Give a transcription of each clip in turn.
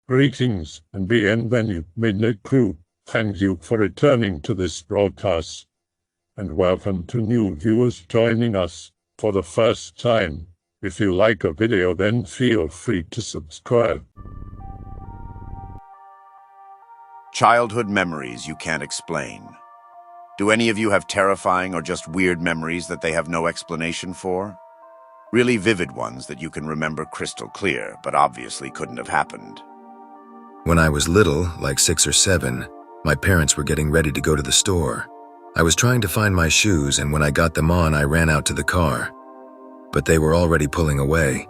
Greetings and bienvenue, Midnight Crew. Thank you for returning to this broadcast. And welcome to new viewers joining us for the first time. If you like a video, then feel free to subscribe. Childhood memories you can't explain. Do any of you have terrifying or just weird memories that they have no explanation for? Really vivid ones that you can remember crystal clear, but obviously couldn't have happened. When I was little, like 6 or 7, my parents were getting ready to go to the store. I was trying to find my shoes, and when I got them on, I ran out to the car. But they were already pulling away.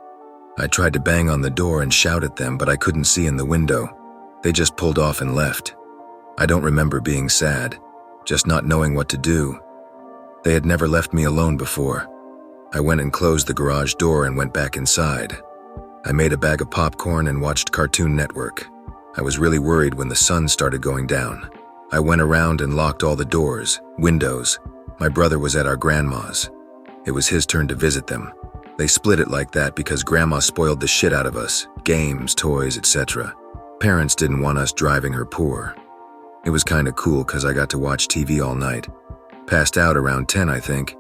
I tried to bang on the door and shout at them, but I couldn't see in the window. They just pulled off and left. I don't remember being sad, just not knowing what to do. They had never left me alone before. I went and closed the garage door and went back inside. I made a bag of popcorn and watched Cartoon Network. I was really worried when the sun started going down. I went around and locked all the doors, windows. My brother was at our grandma's. It was his turn to visit them. They split it like that because grandma spoiled the shit out of us, games, toys, etc. Parents didn't want us driving her poor. It was kinda cool because I got to watch TV all night. Passed out around 10, I think.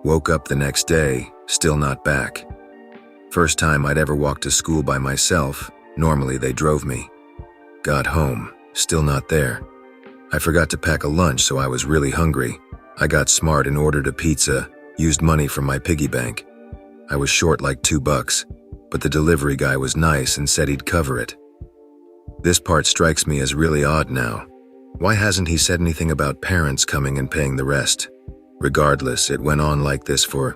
Woke up the next day, still not back. First time I'd ever walked to school by myself. Normally they drove me. Got home, still not there. I forgot to pack a lunch, so I was really hungry. I got smart and ordered a pizza, used money from my piggy bank. I was short like $2, but the delivery guy was nice and said he'd cover it. This part strikes me as really odd now. Why hasn't he said anything about parents coming and paying the rest? Regardless, it went on like this for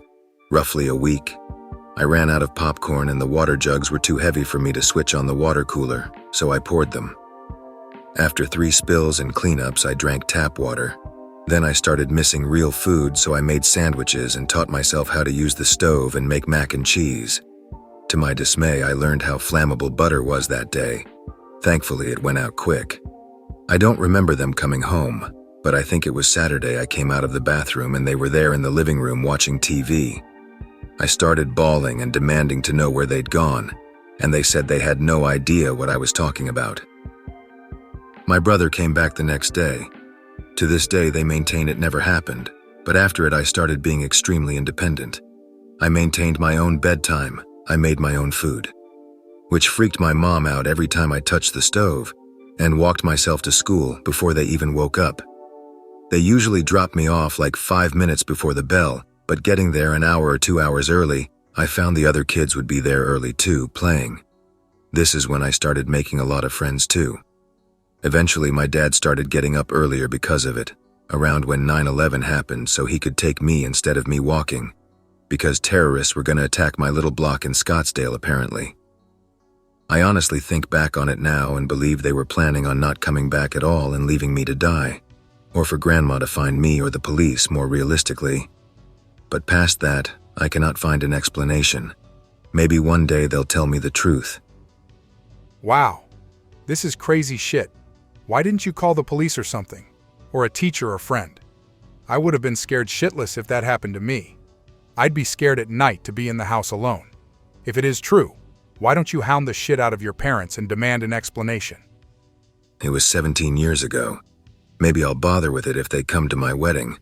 roughly a week. I ran out of popcorn and the water jugs were too heavy for me to switch on the water cooler, so I poured them. After 3 spills and cleanups, I drank tap water. Then I started missing real food, so I made sandwiches and taught myself how to use the stove and make mac and cheese. To my dismay, I learned how flammable butter was that day. Thankfully, it went out quick. I don't remember them coming home, but I think it was Saturday I came out of the bathroom and they were there in the living room watching TV. I started bawling and demanding to know where they'd gone, and they said they had no idea what I was talking about. My brother came back the next day. To this day, they maintain it never happened, but after it I started being extremely independent. I maintained my own bedtime, I made my own food, which freaked my mom out every time I touched the stove, and walked myself to school before they even woke up. They usually dropped me off like 5 minutes before the bell, but getting there an hour or 2 hours early, I found the other kids would be there early too, playing. This is when I started making a lot of friends too. Eventually, my dad started getting up earlier because of it, around when 9/11 happened, so he could take me instead of me walking, because terrorists were going to attack my little block in Scottsdale apparently. I honestly think back on it now and believe they were planning on not coming back at all and leaving me to die, or for grandma to find me or the police more realistically. But past that, I cannot find an explanation. Maybe one day they'll tell me the truth. Wow, this is crazy shit. Why didn't you call the police or something? Or a teacher or friend? I would have been scared shitless if that happened to me. I'd be scared at night to be in the house alone. If it is true, why don't you hound the shit out of your parents and demand an explanation? It was 17 years ago. Maybe I'll bother with it if they come to my wedding.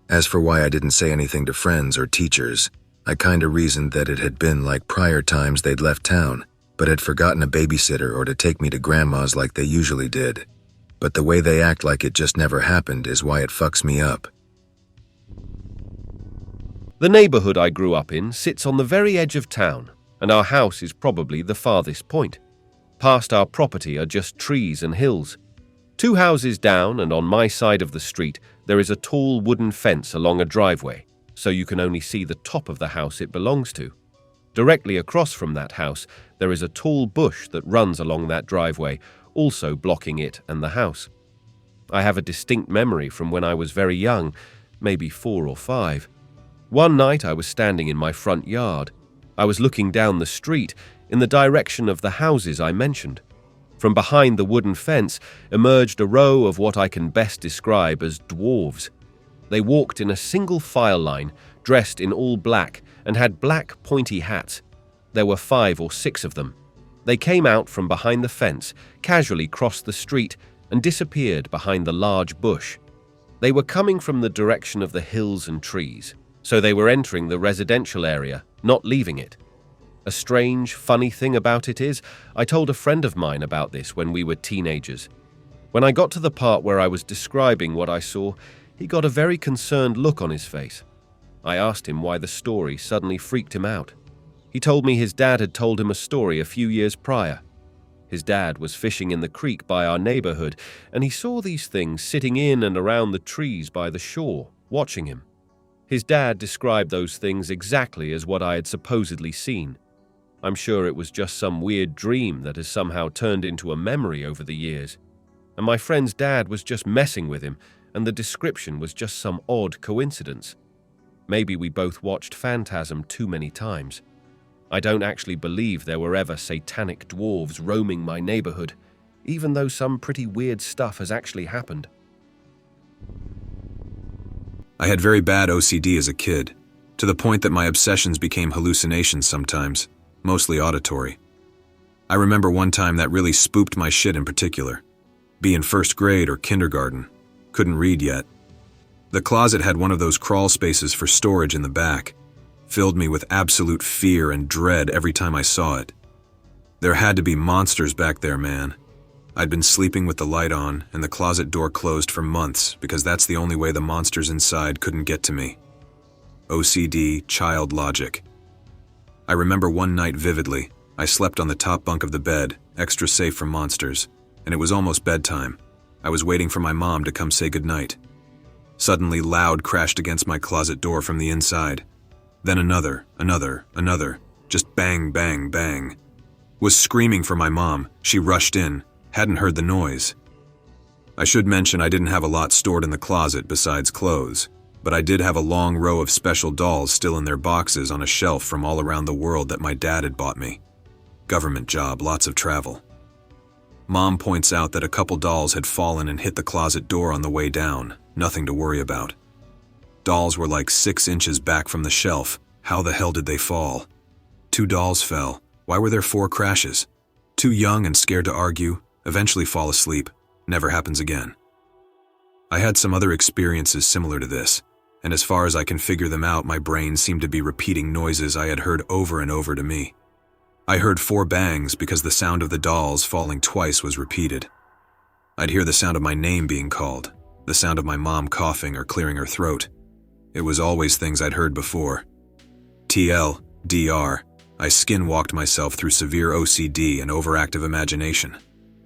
As for why I didn't say anything to friends or teachers, I kinda reasoned that it had been like prior times they'd left town, but had forgotten a babysitter or to take me to grandma's like they usually did. But the way they act like it just never happened is why it fucks me up. The neighborhood I grew up in sits on the very edge of town, and our house is probably the farthest point. Past our property are just trees and hills. 2 houses down and on my side of the street, there is a tall wooden fence along a driveway, so you can only see the top of the house it belongs to. Directly across from that house, there is a tall bush that runs along that driveway, also blocking it and the house. I have a distinct memory from when I was very young, maybe 4 or 5. One night I was standing in my front yard. I was looking down the street in the direction of the houses I mentioned. From behind the wooden fence emerged a row of what I can best describe as dwarves. They walked in a single file line, dressed in all black, and had black pointy hats. There were 5 or 6 of them. They came out from behind the fence, casually crossed the street, and disappeared behind the large bush. They were coming from the direction of the hills and trees, so they were entering the residential area, not leaving it. A strange, funny thing about it is, I told a friend of mine about this when we were teenagers. When I got to the part where I was describing what I saw, he got a very concerned look on his face. I asked him why the story suddenly freaked him out. He told me his dad had told him a story a few years prior. His dad was fishing in the creek by our neighborhood, and he saw these things sitting in and around the trees by the shore, watching him. His dad described those things exactly as what I had supposedly seen. I'm sure it was just some weird dream that has somehow turned into a memory over the years. And my friend's dad was just messing with him, and the description was just some odd coincidence. Maybe we both watched Phantasm too many times. I don't actually believe there were ever satanic dwarves roaming my neighborhood, even though some pretty weird stuff has actually happened. I had very bad OCD as a kid, to the point that my obsessions became hallucinations sometimes, mostly auditory. I remember one time that really spooked my shit in particular. Be in first grade or kindergarten. Couldn't read yet. The closet had one of those crawl spaces for storage in the back. Filled me with absolute fear and dread every time I saw it. There had to be monsters back there, man. I'd been sleeping with the light on and the closet door closed for months because that's the only way the monsters inside couldn't get to me. OCD, child logic. I remember one night vividly. I slept on the top bunk of the bed, extra safe from monsters, and it was almost bedtime. I was waiting for my mom to come say goodnight. Suddenly, loud crashed against my closet door from the inside. Then another, just bang, bang, bang. Was screaming for my mom. She rushed in, hadn't heard the noise. I should mention I didn't have a lot stored in the closet besides clothes, but I did have a long row of special dolls still in their boxes on a shelf from all around the world that my dad had bought me. Government job, lots of travel. Mom points out that a couple dolls had fallen and hit the closet door on the way down, nothing to worry about. Dolls were like 6 inches back from the shelf. How the hell did they fall? 2 dolls fell. Why were there 4 crashes? Too young and scared to argue, eventually fall asleep. Never happens again. I had some other experiences similar to this, and as far as I can figure them out, my brain seemed to be repeating noises I had heard over and over to me. I heard 4 bangs because the sound of the dolls falling twice was repeated. I'd hear the sound of my name being called, the sound of my mom coughing or clearing her throat. It was always things I'd heard before. TLDR, I skin-walked myself through severe OCD and overactive imagination.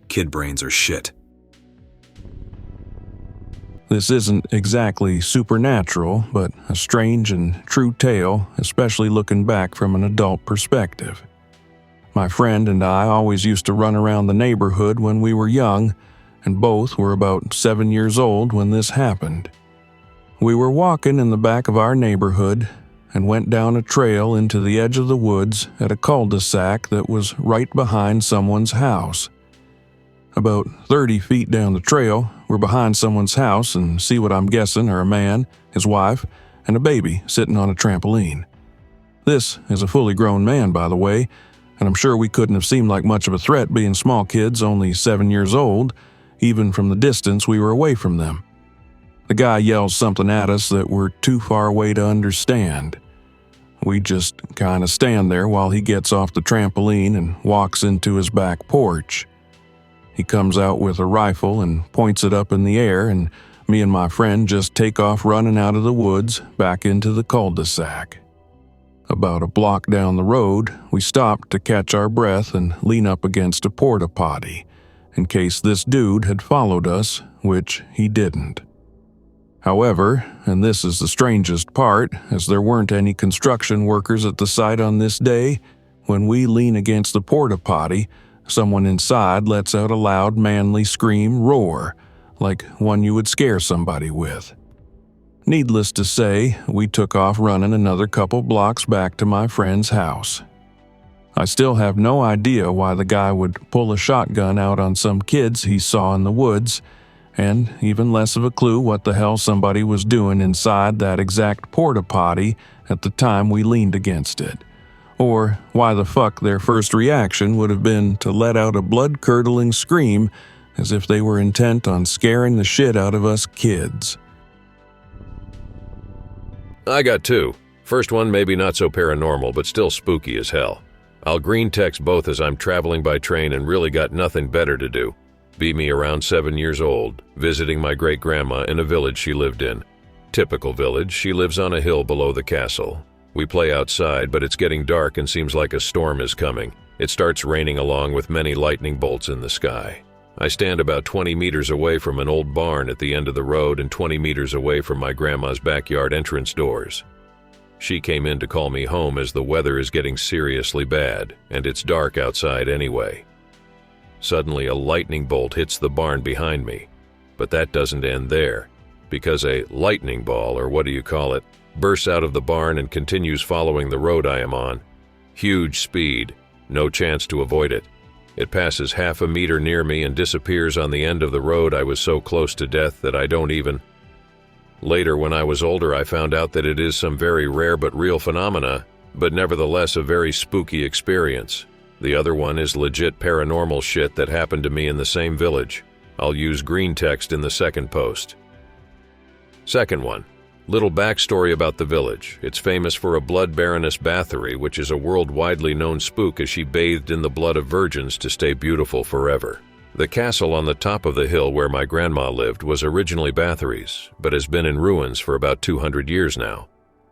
Kid brains are shit. This isn't exactly supernatural, but a strange and true tale, especially looking back from an adult perspective. My friend and I always used to run around the neighborhood when we were young, and both were about 7 years old when this happened. We were walking in the back of our neighborhood and went down a trail into the edge of the woods at a cul-de-sac that was right behind someone's house. About 30 feet down the trail, we're behind someone's house and see what I'm guessing are a man, his wife, and a baby sitting on a trampoline. This is a fully grown man, by the way, and I'm sure we couldn't have seemed like much of a threat being small kids only 7 years old, even from the distance we were away from them. The guy yells something at us that we're too far away to understand. We just kind of stand there while he gets off the trampoline and walks into his back porch. He comes out with a rifle and points it up in the air, and me and my friend just take off running out of the woods back into the cul-de-sac. About a block down the road, we stop to catch our breath and lean up against a porta potty, in case this dude had followed us, which he didn't. However, and this is the strangest part, as there weren't any construction workers at the site on this day, when we lean against the porta potty, someone inside lets out a loud manly scream roar, like one you would scare somebody with. Needless to say, we took off running another couple blocks back to my friend's house. I still have no idea why the guy would pull a shotgun out on some kids he saw in the woods, and even less of a clue what the hell somebody was doing inside that exact porta potty at the time we leaned against it, or why the fuck their first reaction would have been to let out a blood-curdling scream as if they were intent on scaring the shit out of us kids. I got two. First one maybe not so paranormal, but still spooky as hell. I'll Greentext both as I'm traveling by train and really got nothing better to do. Be me around 7 years old, visiting my great-grandma in a village she lived in. Typical village, she lives on a hill below the castle. We play outside, but it's getting dark and seems like a storm is coming. It starts raining along with many lightning bolts in the sky. I stand about 20 meters away from an old barn at the end of the road and 20 meters away from my grandma's backyard entrance doors. She came in to call me home as the weather is getting seriously bad, and it's dark outside anyway. Suddenly, a lightning bolt hits the barn behind me. But that doesn't end there, because a lightning ball, or what do you call it, bursts out of the barn and continues following the road I am on. Huge speed, no chance to avoid it. It passes half a meter near me and disappears on the end of the road. I was so close to death that I don't even... Later, when I was older, I found out that it is some very rare but real phenomena, but nevertheless a very spooky experience. The other one is legit paranormal shit that happened to me in the same village. I'll use Greentext in the second post. Second one. Little backstory about the village. It's famous for a blood baroness Bathory, which is a worldwide known spook as she bathed in the blood of virgins to stay beautiful forever. The castle on the top of the hill where my grandma lived was originally Bathory's, but has been in ruins for about 200 years now.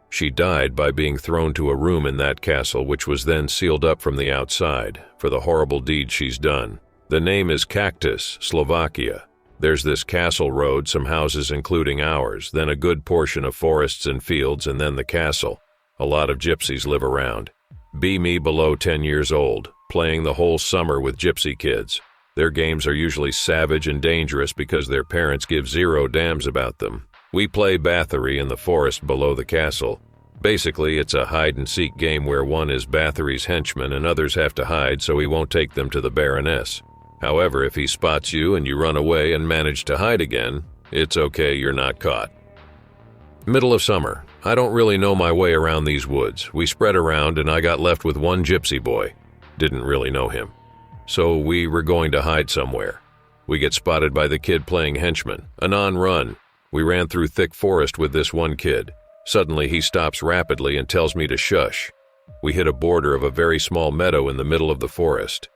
She died by being thrown to a room in that castle, which was then sealed up from the outside for the horrible deed she's done. The name is Cactus, Slovakia. There's this castle road, some houses including ours, then a good portion of forests and fields, and then the castle. A lot of gypsies live around. Be me below 10 years old, playing the whole summer with gypsy kids. Their games are usually savage and dangerous because their parents give zero damns about them. We play Bathory in the forest below the castle. Basically, it's a hide-and-seek game where one is Bathory's henchman and others have to hide so he won't take them to the Baroness. However, if he spots you and you run away and manage to hide again, it's okay, you're not caught. Middle of summer. I don't really know my way around these woods. We spread around and I got left with one gypsy boy. Didn't really know him. So we were going to hide somewhere. We get spotted by the kid playing henchman. Anon run. We ran through thick forest with this one kid. Suddenly he stops rapidly and tells me to shush. We hit a border of a very small meadow in the middle of the forest.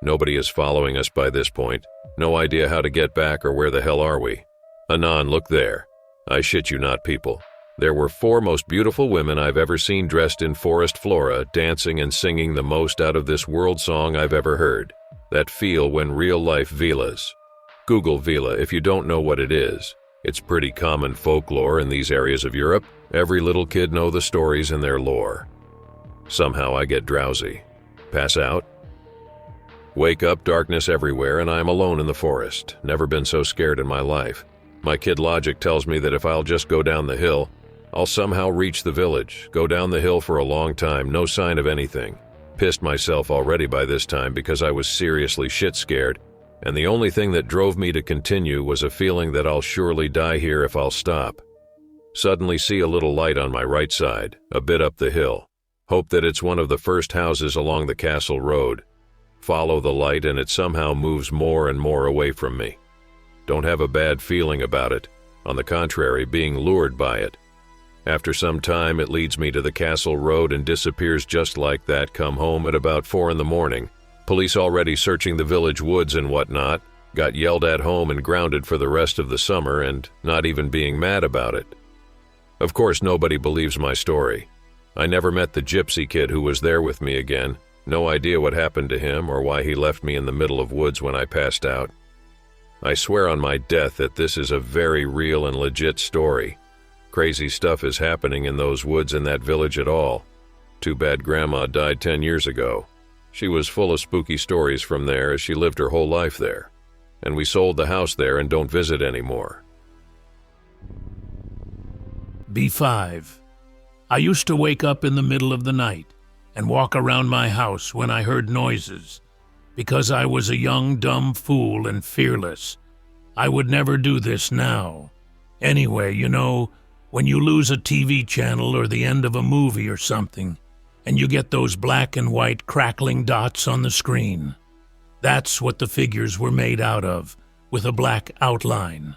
Nobody is following us by this point. No idea how to get back or where the hell are we. Anon, look there. I shit you not, people. There were 4 most beautiful women I've ever seen dressed in forest flora, dancing and singing the most out of this world song I've ever heard. That feel when real life Vilas. Google Vila if you don't know what it is. It's pretty common folklore in these areas of Europe. Every little kid know the stories and their lore. Somehow I get drowsy. Pass out. Wake up, darkness everywhere, and I'm alone in the forest. Never been so scared in my life. My kid logic tells me that if I'll just go down the hill, I'll somehow reach the village. Go down the hill for a long time, no sign of anything. Pissed myself already by this time because I was seriously shit scared, and the only thing that drove me to continue was a feeling that I'll surely die here if I'll stop. Suddenly see a little light on my right side, a bit up the hill. Hope that it's one of the first houses along the castle road. Follow the light and it somehow moves more and more away from me. Don't have a bad feeling about it. On the contrary, being lured by it. After some time, it leads me to the castle road and disappears just like that. Come home at about 4 in the morning. Police already searching the village woods and whatnot. Got yelled at home and grounded for the rest of the summer and not even being mad about it. Of course, nobody believes my story. I never met the gypsy kid who was there with me again. No idea what happened to him or why he left me in the middle of woods when I passed out. I swear on my death that this is a very real and legit story. Crazy stuff is happening in those woods in that village at all. Too bad Grandma died 10 years ago. She was full of spooky stories from there as she lived her whole life there. And we sold the house there and don't visit anymore. B5. I used to wake up in the middle of the night and walk around my house when I heard noises. Because I was a young, dumb fool and fearless. I would never do this now. Anyway, you know, when you lose a TV channel or the end of a movie or something, and you get those black and white crackling dots on the screen. That's what the figures were made out of, with a black outline.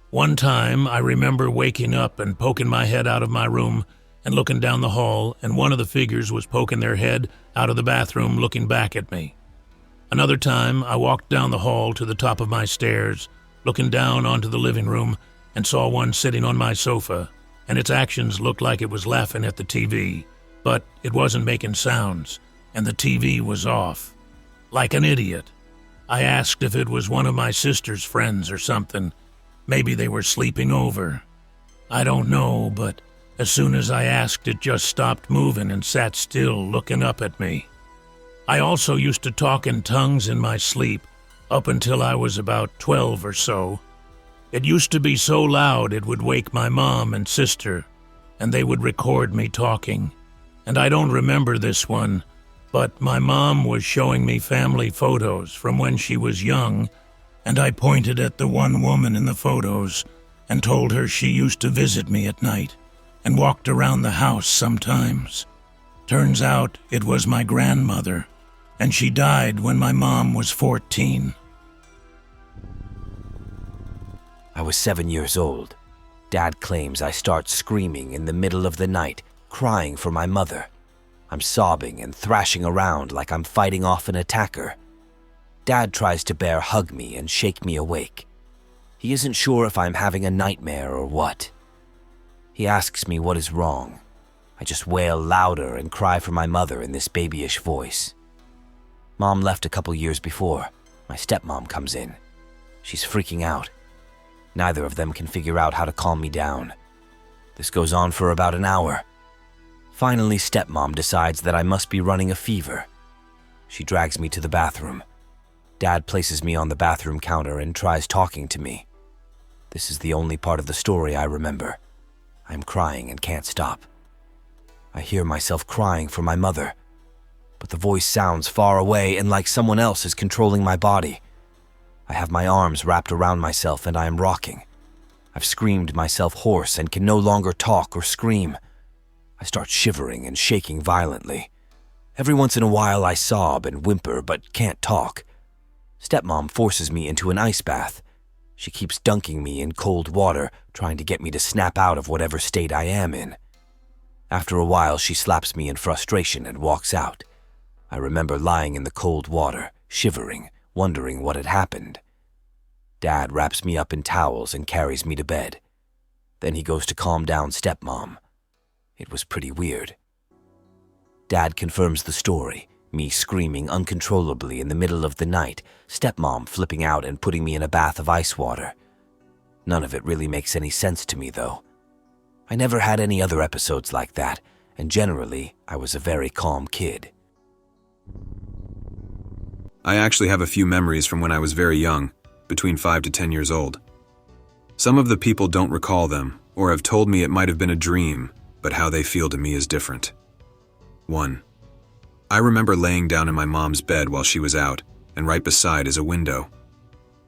One time, I remember waking up and poking my head out of my room and looking down the hall, and one of the figures was poking their head out of the bathroom looking back at me. Another time, I walked down the hall to the top of my stairs, looking down onto the living room, and saw one sitting on my sofa, and its actions looked like it was laughing at the TV, but it wasn't making sounds, and the TV was off. Like an idiot. I asked if it was one of my sister's friends or something. Maybe they were sleeping over. I don't know, but as soon as I asked, it just stopped moving and sat still, looking up at me. I also used to talk in tongues in my sleep, up until I was about 12 or so. It used to be so loud it would wake my mom and sister, and they would record me talking. And I don't remember this one, but my mom was showing me family photos from when she was young, and I pointed at the one woman in the photos and told her she used to visit me at night and walked around the house sometimes. Turns out it was my grandmother, and she died when my mom was 14. I was 7 years old. Dad claims I start screaming in the middle of the night, crying for my mother. I'm sobbing and thrashing around like I'm fighting off an attacker. Dad tries to bear hug me and shake me awake. He isn't sure if I'm having a nightmare or what. He asks me what is wrong. I just wail louder and cry for my mother in this babyish voice. Mom left a couple years before. My stepmom comes in. She's freaking out. Neither of them can figure out how to calm me down. This goes on for about an hour. Finally, stepmom decides that I must be running a fever. She drags me to the bathroom. Dad places me on the bathroom counter and tries talking to me. This is the only part of the story I remember. I'm crying and can't stop. I hear myself crying for my mother, but the voice sounds far away and like someone else is controlling my body. I have my arms wrapped around myself and I am rocking. I've screamed myself hoarse and can no longer talk or scream. I start shivering and shaking violently. Every once in a while I sob and whimper but can't talk. Stepmom forces me into an ice bath. She keeps dunking me in cold water, trying to get me to snap out of whatever state I am in. After a while, she slaps me in frustration and walks out. I remember lying in the cold water, shivering, wondering what had happened. Dad wraps me up in towels and carries me to bed. Then he goes to calm down stepmom. It was pretty weird. Dad confirms the story, me screaming uncontrollably in the middle of the night, stepmom flipping out and putting me in a bath of ice water. None of it really makes any sense to me, though. I never had any other episodes like that, and generally, I was a very calm kid. I actually have a few memories from when I was very young, between 5 to 10 years old. Some of the people don't recall them, or have told me it might have been a dream, but how they feel to me is different. 1. I remember laying down in my mom's bed while she was out, and right beside is a window.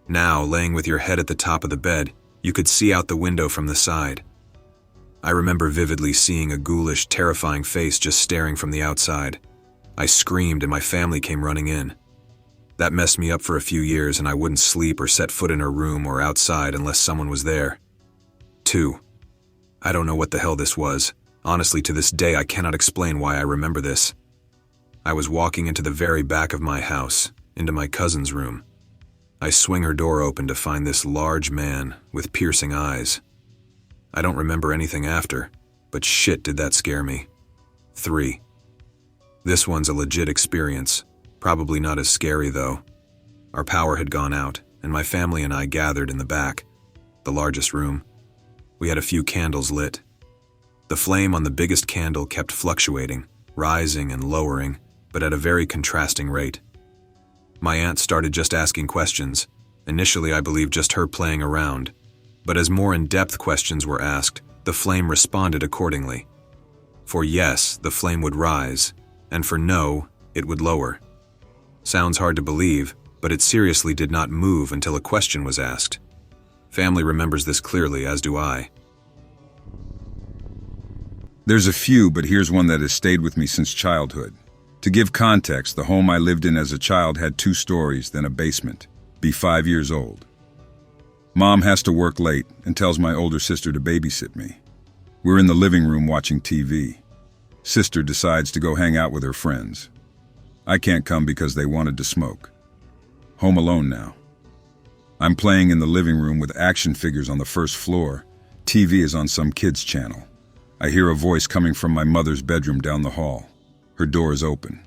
Now, laying with your head at the top of the bed, you could see out the window from the side. I remember vividly seeing a ghoulish, terrifying face just staring from the outside. I screamed and my family came running in. That messed me up for a few years and I wouldn't sleep or set foot in her room or outside unless someone was there. 2. I don't know what the hell this was. Honestly, to this day, I cannot explain why I remember this. I was walking into the very back of my house, into my cousin's room. I swing her door open to find this large man with piercing eyes. I don't remember anything after, but shit did that scare me. 3. This one's a legit experience, probably not as scary though. Our power had gone out, and my family and I gathered in the back, the largest room. We had a few candles lit. The flame on the biggest candle kept fluctuating, rising and lowering, but at a very contrasting rate. My aunt started just asking questions. Initially, I believed just her playing around, but as more in-depth questions were asked, the flame responded accordingly. For yes, the flame would rise, and for no, it would lower. Sounds hard to believe, but it seriously did not move until a question was asked. Family remembers this clearly, as do I. There's a few, but here's one that has stayed with me since childhood. To give context, the home I lived in as a child had 2 stories, then a basement. Be 5 years old. Mom has to work late and tells my older sister to babysit me. We're in the living room watching TV. Sister decides to go hang out with her friends. I can't come because they wanted to smoke. Home alone now. I'm playing in the living room with action figures on the first floor. TV is on some kid's channel. I hear a voice coming from my mother's bedroom down the hall. Her door is open.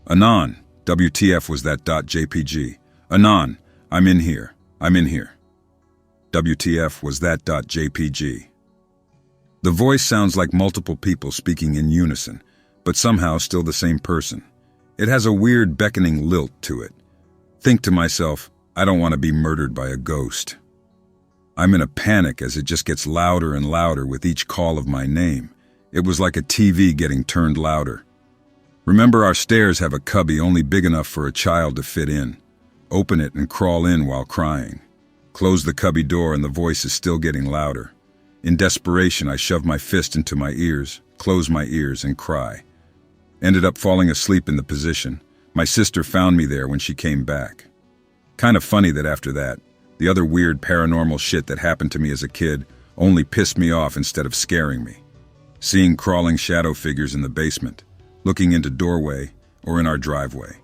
Anon, WTF was that .jpg. Anon, I'm in here. I'm in here. WTF was that .jpg. The voice sounds like multiple people speaking in unison, but somehow still the same person. It has a weird beckoning lilt to it. Think to myself, I don't want to be murdered by a ghost. I'm in a panic as it just gets louder and louder with each call of my name. It was like a TV getting turned louder. Remember, our stairs have a cubby only big enough for a child to fit in. Open it and crawl in while crying. Close the cubby door and the voice is still getting louder. In desperation, I shove my fist into my ears, close my ears, and cry. Ended up falling asleep in the position. My sister found me there when she came back. Kind of funny that after that, the other weird paranormal shit that happened to me as a kid only pissed me off instead of scaring me. Seeing crawling shadow figures in the basement, looking into doorway, or in our driveway.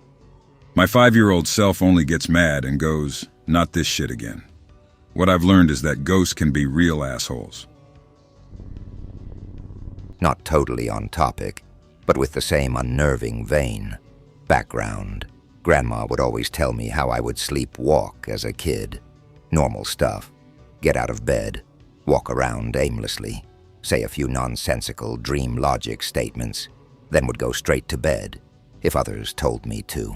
My 5-year-old self only gets mad and goes, not this shit again. What I've learned is that ghosts can be real assholes. Not totally on topic, but with the same unnerving vein. Background. Grandma would always tell me how I would sleepwalk as a kid. Normal stuff. Get out of bed, walk around aimlessly, say a few nonsensical dream logic statements, then would go straight to bed, if others told me to.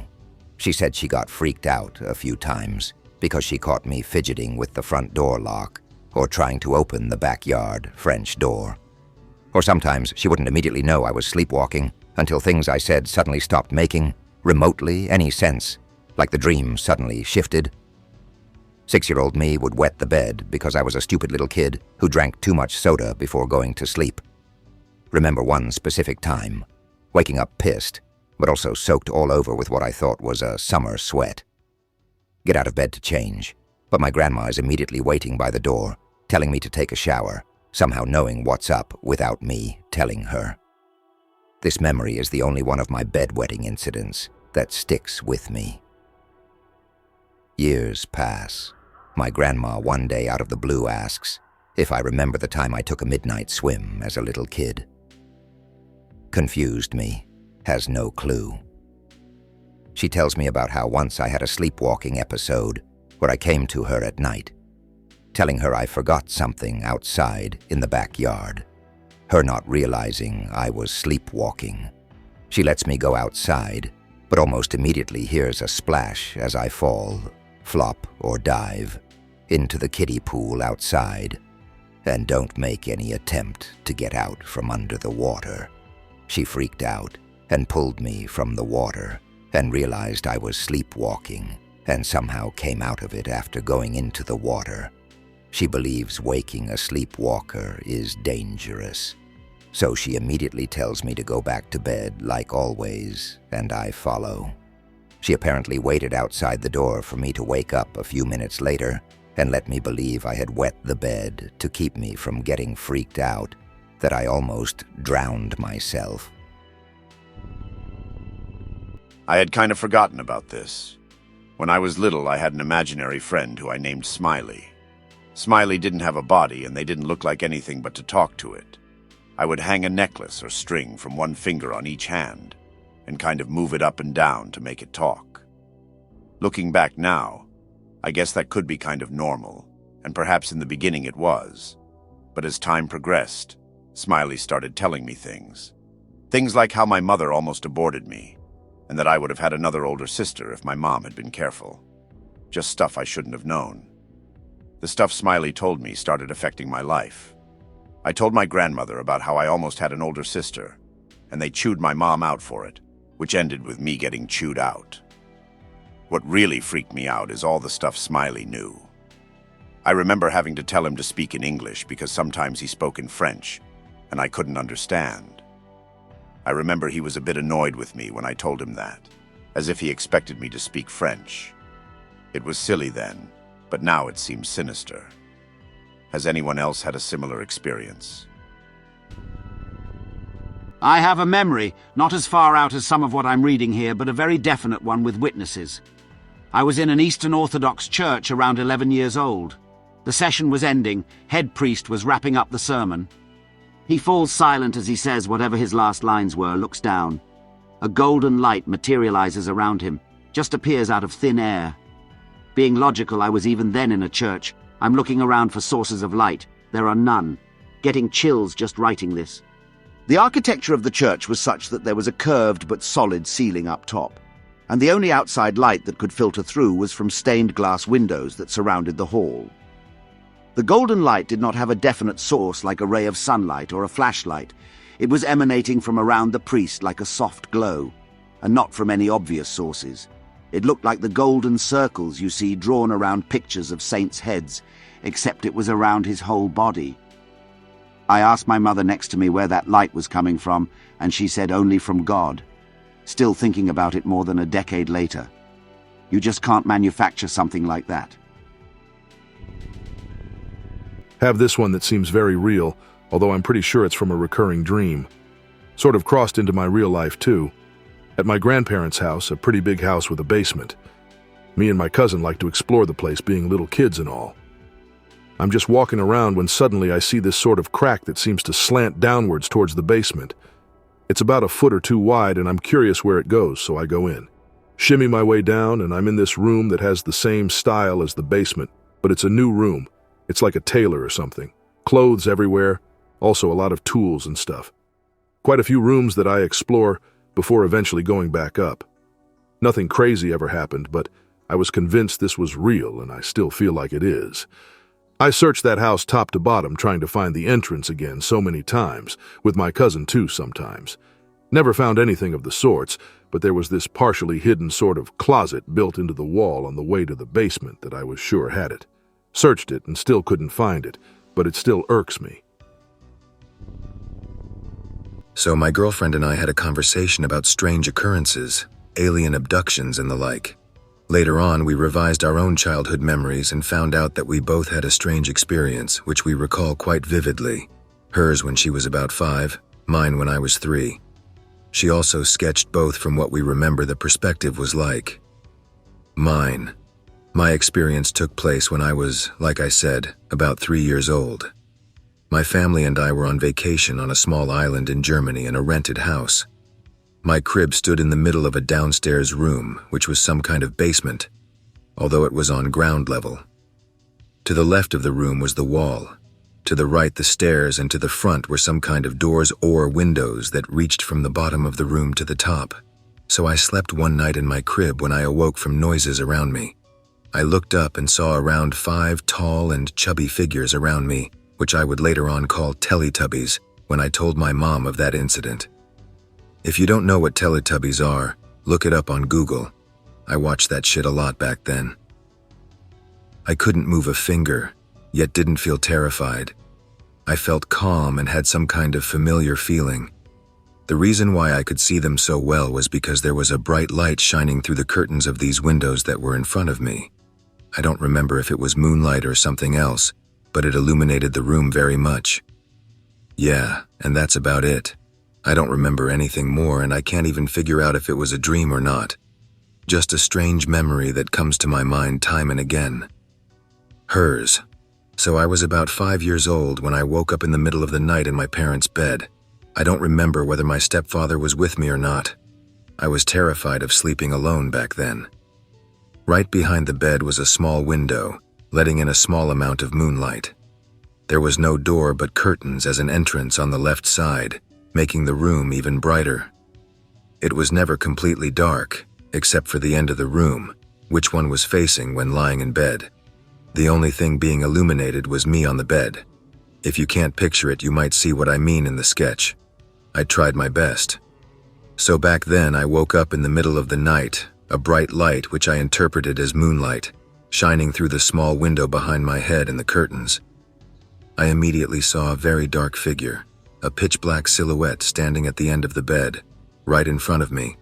She said she got freaked out a few times because she caught me fidgeting with the front door lock or trying to open the backyard French door. Or sometimes she wouldn't immediately know I was sleepwalking until things I said suddenly stopped making remotely any sense, like the dream suddenly shifted. 6-year-old me would wet the bed because I was a stupid little kid who drank too much soda before going to sleep. Remember one specific time, waking up pissed, but also soaked all over with what I thought was a summer sweat. Get out of bed to change, but my grandma is immediately waiting by the door, telling me to take a shower, somehow knowing what's up without me telling her. This memory is the only one of my bedwetting incidents that sticks with me. Years pass. My grandma one day out of the blue asks if I remember the time I took a midnight swim as a little kid. Confused me, has no clue. She tells me about how once I had a sleepwalking episode where I came to her at night, telling her I forgot something outside in the backyard, her not realizing I was sleepwalking. She lets me go outside, but almost immediately hears a splash as I fall, flop or dive, into the kiddie pool outside, and don't make any attempt to get out from under the water. She freaked out and pulled me from the water and realized I was sleepwalking and somehow came out of it after going into the water. She believes waking a sleepwalker is dangerous, so she immediately tells me to go back to bed like always, and I follow. She apparently waited outside the door for me to wake up a few minutes later and let me believe I had wet the bed to keep me from getting freaked out that I almost drowned myself. I had kind of forgotten about this. When I was little, I had an imaginary friend who I named Smiley. Smiley didn't have a body and they didn't look like anything but to talk to it. I would hang a necklace or string from one finger on each hand and kind of move it up and down to make it talk. Looking back now, I guess that could be kind of normal, and perhaps in the beginning it was. But as time progressed, Smiley started telling me things. Things like how my mother almost aborted me, and that I would have had another older sister if my mom had been careful. Just stuff I shouldn't have known. The stuff Smiley told me started affecting my life. I told my grandmother about how I almost had an older sister, and they chewed my mom out for it, which ended with me getting chewed out. What really freaked me out is all the stuff Smiley knew. I remember having to tell him to speak in English because sometimes he spoke in French, and I couldn't understand. I remember he was a bit annoyed with me when I told him that, as if he expected me to speak French. It was silly then, but now it seems sinister. Has anyone else had a similar experience? I have a memory, not as far out as some of what I'm reading here, but a very definite one with witnesses. I was in an Eastern Orthodox church around 11 years old. The session was ending, head priest was wrapping up the sermon. He falls silent as he says whatever his last lines were, looks down. A golden light materializes around him, just appears out of thin air. Being logical, I was even then in a church. I'm looking around for sources of light. There are none. Getting chills just writing this. The architecture of the church was such that there was a curved but solid ceiling up top, and the only outside light that could filter through was from stained glass windows that surrounded the hall. The golden light did not have a definite source like a ray of sunlight or a flashlight. It was emanating from around the priest like a soft glow, and not from any obvious sources. It looked like the golden circles you see drawn around pictures of saints' heads, except it was around his whole body. I asked my mother next to me where that light was coming from, and she said only from God. Still thinking about it more than a decade later. You just can't manufacture something like that. Have this one that seems very real, although I'm pretty sure it's from a recurring dream. Sort of crossed into my real life too. At my grandparents' house, a pretty big house with a basement. Me and my cousin like to explore the place, being little kids and all. I'm just walking around when suddenly I see this sort of crack that seems to slant downwards towards the basement. It's about a foot or two wide, and I'm curious where it goes, so I go in. Shimmy my way down, and I'm in this room that has the same style as the basement, but it's a new room. It's like a tailor or something. Clothes everywhere, also a lot of tools and stuff. Quite a few rooms that I explore before eventually going back up. Nothing crazy ever happened, but I was convinced this was real, and I still feel like it is. I searched that house top to bottom trying to find the entrance again so many times, with my cousin too sometimes. Never found anything of the sorts, but there was this partially hidden sort of closet built into the wall on the way to the basement that I was sure had it. Searched it and still couldn't find it, but it still irks me. So my girlfriend and I had a conversation about strange occurrences, alien abductions and the like. Later on, we revised our own childhood memories and found out that we both had a strange experience, which we recall quite vividly. Hers when she was about 5, mine when I was 3. She also sketched both from what we remember the perspective was like. Mine. My experience took place when I was, like I said, about 3 years old. My family and I were on vacation on a small island in Germany in a rented house. My crib stood in the middle of a downstairs room, which was some kind of basement, although it was on ground level. To the left of the room was the wall. To the right the stairs, and to the front were some kind of doors or windows that reached from the bottom of the room to the top. So I slept one night in my crib when I awoke from noises around me. I looked up and saw around 5 tall and chubby figures around me, which I would later on call Teletubbies when I told my mom of that incident. If you don't know what Teletubbies are, look it up on Google. I watched that shit a lot back then. I couldn't move a finger, yet didn't feel terrified. I felt calm and had some kind of familiar feeling. The reason why I could see them so well was because there was a bright light shining through the curtains of these windows that were in front of me. I don't remember if it was moonlight or something else, but it illuminated the room very much. Yeah, and that's about it. I don't remember anything more, and I can't even figure out if it was a dream or not. Just a strange memory that comes to my mind time and again. Hers. So I was about 5 years old when I woke up in the middle of the night in my parents' bed. I don't remember whether my stepfather was with me or not. I was terrified of sleeping alone back then. Right behind the bed was a small window, letting in a small amount of moonlight. There was no door but curtains as an entrance on the left side, making the room even brighter. It was never completely dark, except for the end of the room, which one was facing when lying in bed. The only thing being illuminated was me on the bed. If you can't picture it, you might see what I mean in the sketch. I tried my best. So back then I woke up in the middle of the night, a bright light which I interpreted as moonlight, shining through the small window behind my head and the curtains. I immediately saw a very dark figure. a pitch-black silhouette standing at the end of the bed, right in front of me.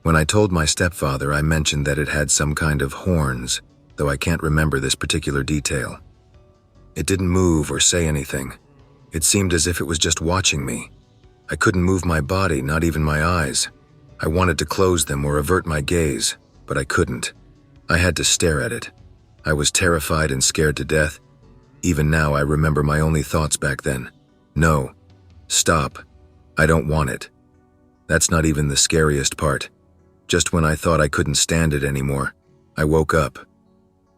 When I told my stepfather, I mentioned that it had some kind of horns, though I can't remember this particular detail. It didn't move or say anything. It seemed as if it was just watching me. I couldn't move my body, not even my eyes. I wanted to close them or avert my gaze, but I couldn't. I had to stare at it. I was terrified and scared to death. Even now, I remember my only thoughts back then. No. Stop. I don't want it. That's not even the scariest part. Just when I thought I couldn't stand it anymore, I woke up.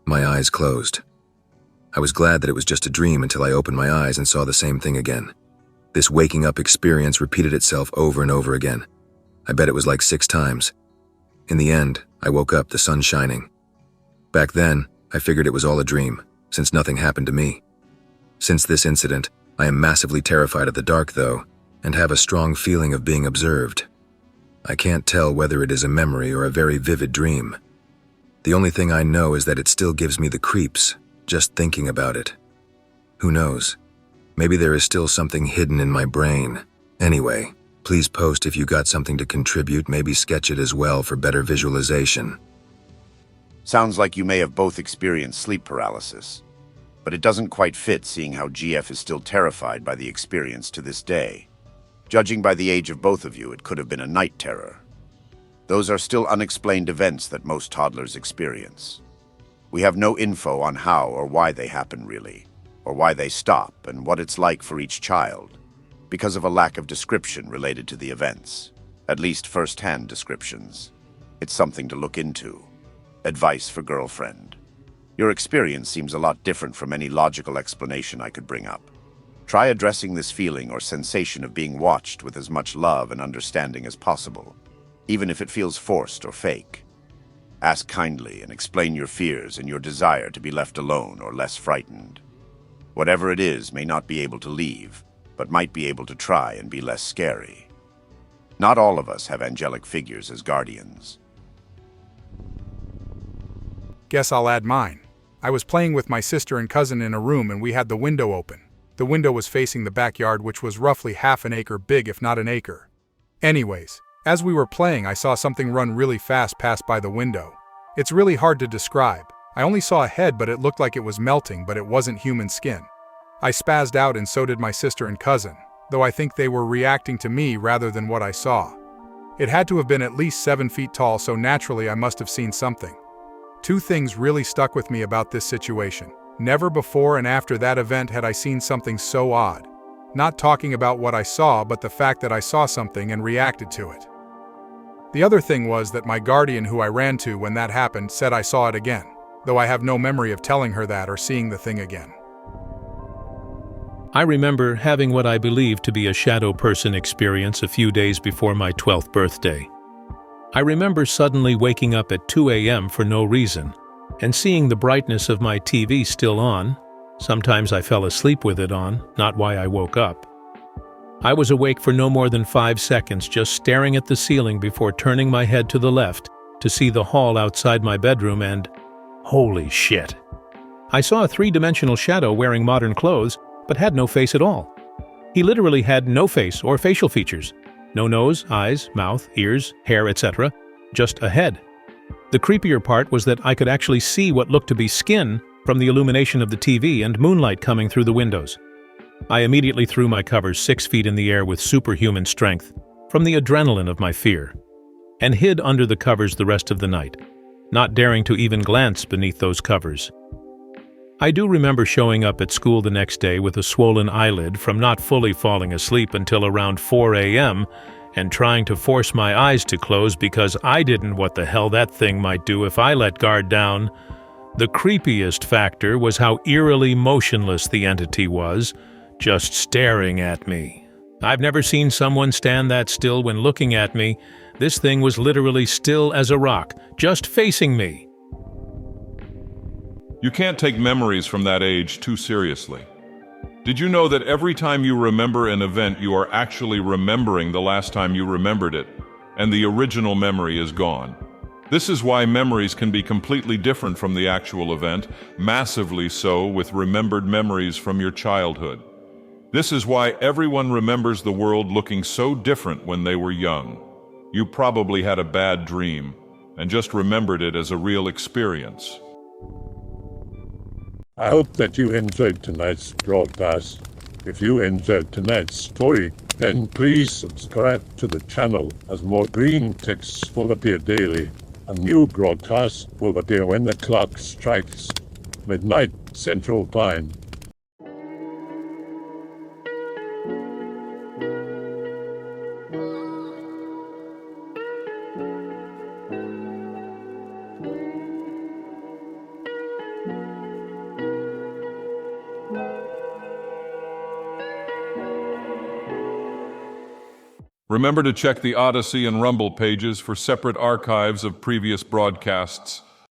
My eyes closed. I was glad that it was just a dream until I opened my eyes and saw the same thing again. This waking up experience repeated itself over and over again. I bet it was like 6 times. In the end, I woke up, the sun shining. Back then, I figured it was all a dream, since nothing happened to me. Since this incident, I am massively terrified of the dark, though, and have a strong feeling of being observed. I can't tell whether it is a memory or a very vivid dream. The only thing I know is that it still gives me the creeps, just thinking about it. Who knows? Maybe there is still something hidden in my brain. Anyway, please post if you got something to contribute, maybe sketch it as well for better visualization. Sounds like you may have both experienced sleep paralysis, but it doesn't quite fit seeing how GF is still terrified by the experience to this day. Judging by the age of both of you, it could have been a night terror. Those are still unexplained events that most toddlers experience. We have no info on how or why they happen really, or why they stop and what it's like for each child, because of a lack of description related to the events, at least first-hand descriptions. It's something to look into. Advice for girlfriend. Your experience seems a lot different from any logical explanation I could bring up. Try addressing this feeling or sensation of being watched with as much love and understanding as possible, even if it feels forced or fake. Ask kindly and explain your fears and your desire to be left alone or less frightened. Whatever it is may not be able to leave, but might be able to try and be less scary. Not all of us have angelic figures as guardians. Guess I'll add mine. I was playing with my sister and cousin in a room and we had the window open. The window was facing the backyard, which was roughly half an acre big, if not an acre. Anyways, as we were playing, I saw something run really fast pass by the window. It's really hard to describe. I only saw a head, but it looked like it was melting, but it wasn't human skin. I spazzed out and so did my sister and cousin, though I think they were reacting to me rather than what I saw. It had to have been at least 7 feet tall, so naturally I must have seen something. 2 things really stuck with me about this situation. Never before and after that event had I seen something so odd. Not talking about what I saw, but the fact that I saw something and reacted to it. The other thing was that my guardian, who I ran to when that happened, said I saw it again, though I have no memory of telling her that or seeing the thing again. I remember having what I believe to be a shadow person experience a few days before my 12th birthday. I remember suddenly waking up at 2 a.m. for no reason, and seeing the brightness of my TV still on. Sometimes I fell asleep with it on, not why I woke up. I was awake for no more than 5 seconds, just staring at the ceiling before turning my head to the left to see the hall outside my bedroom and, holy shit. I saw a 3-dimensional shadow wearing modern clothes, but had no face at all. He literally had no face or facial features. No nose, eyes, mouth, ears, hair, etc. Just a head. The creepier part was that I could actually see what looked to be skin from the illumination of the TV and moonlight coming through the windows. I immediately threw my covers 6 feet in the air with superhuman strength, from the adrenaline of my fear, and hid under the covers the rest of the night, not daring to even glance beneath those covers. I do remember showing up at school the next day with a swollen eyelid from not fully falling asleep until around 4 a.m., and trying to force my eyes to close because I didn't what the hell that thing might do if I let guard down. The creepiest factor was how eerily motionless the entity was, just staring at me. I've never seen someone stand that still when looking at me. This thing was literally still as a rock, just facing me. You can't take memories from that age too seriously. Did you know that every time you remember an event, you are actually remembering the last time you remembered it, and the original memory is gone? This is why memories can be completely different from the actual event, massively so with remembered memories from your childhood. This is why everyone remembers the world looking so different when they were young. You probably had a bad dream and just remembered it as a real experience. I hope that you enjoyed tonight's broadcast. If you enjoyed tonight's story, then please subscribe to the channel as more Greentext will appear daily. A new broadcast will appear when the clock strikes midnight Central Time. Remember to check the Odyssey and Rumble pages for separate archives of previous broadcasts.